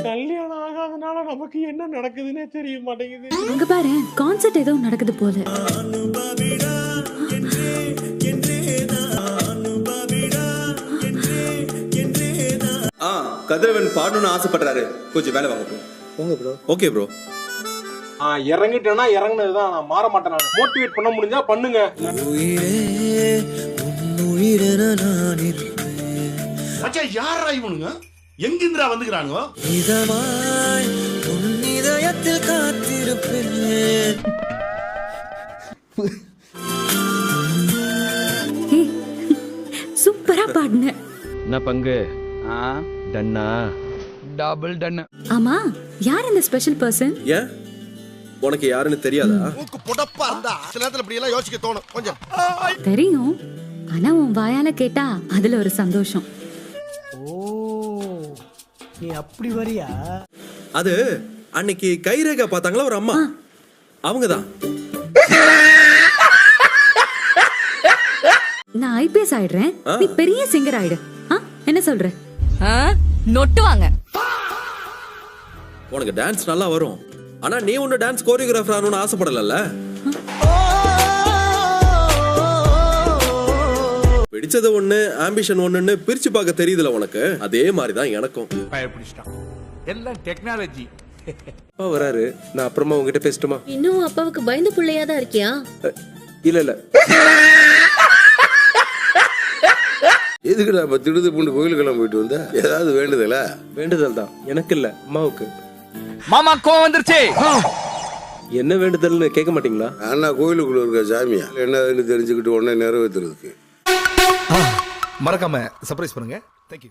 கல்யாணம் ஆகாதனால நமக்கு என்ன நடக்குதுன்னே தெரிய மாட்டேங்குது. அங்க பாரு, கான்சர்ட் ஏதோ நடக்குது போல. கதிரவன் பாடணும்னு ஆசைப்படுறாரு, கொஞ்சம் வேலை வாங்க ப்ரோ. Okay bro. இறங்கிட்டேன்னா இறங்குனதுதான், நான் மாற மாட்டேன். நான் மோட்டிவேட் பண்ண முடிஞ்சா பண்ணுங்க. மச்சான் யாரா இவனுங்க? எங்கிந்திரா வந்துக்கிறானுங்க? இதயத்தில் காத்திருப்பேன். சூப்பரா பாடுன. என்ன பங்கு? டன்னா? Double done. ஆமா, யார் இந்த ஸ்பெஷல் பர்சன்? ஏன் உனக்கு யாருன்னு தெரியாதா? மூக்கு புடப்பா இருந்தா சில நேரத்துல இப்படி எல்லாம் யோசிக்க தோணும் கொஞ்சம். தெரியும், ஆனா உன் வாயால கேட்டா அதுல ஒரு சந்தோஷம். நீ அப்படி வரியா? அது அன்னைக்கு கைரேகா பார்த்தாங்களா ஒரு அம்மா, அவங்கதான். நான் ஐபிஎஸ் ஆயிடுறேன், நீ பெரிய சிங்கர் ஆயிடு. என்ன சொல்ற? நொட்டுவாங்க. உனக்கு டான்ஸ் நல்லா வரும், ஆனா நீ ஒண்ணு டான்ஸ் கோரியோகிராஃபர் ஆகணும்னு ஆசைப்படல. பிடிச்சது ஒண்ணு, ஆம்பிஷன் ஒண்ணுன்னு பிரிச்சு பார்க்க தெரியுதுல உனக்கு. அதே மாதிரிதான் எனக்கும். எல்லாம் டெக்னாலஜி. அப்பா வராரு, நான் அப்புறமா உங்ககிட்ட பேசட்டுமா? இன்னும் அப்பாவுக்கு பயந்து புள்ளையா தான் இருக்கியா? இல்ல எதுக்குடா இப்ப திடுது பூண்டு கோயிலுக்கெல்லாம் போயிட்டு வந்த? ஏதாவது வேண்டுதலா? வேண்டுதல் தான், எனக்கு இல்ல அம்மாவுக்கு. மாமா கோவம் வந்துருச்சு. என்ன வேண்டுதல்னு கேட்க மாட்டீங்களா? அண்ணா கோயிலுக்குள்ள இருக்க சாமியா என்னதுன்னு தெரிஞ்சுக்கிட்டு உடனே நிறைவேற்றுறதுக்கு. மறக்காம சர்ப்ரைஸ் பண்ணுங்க. தேங்க்யூ.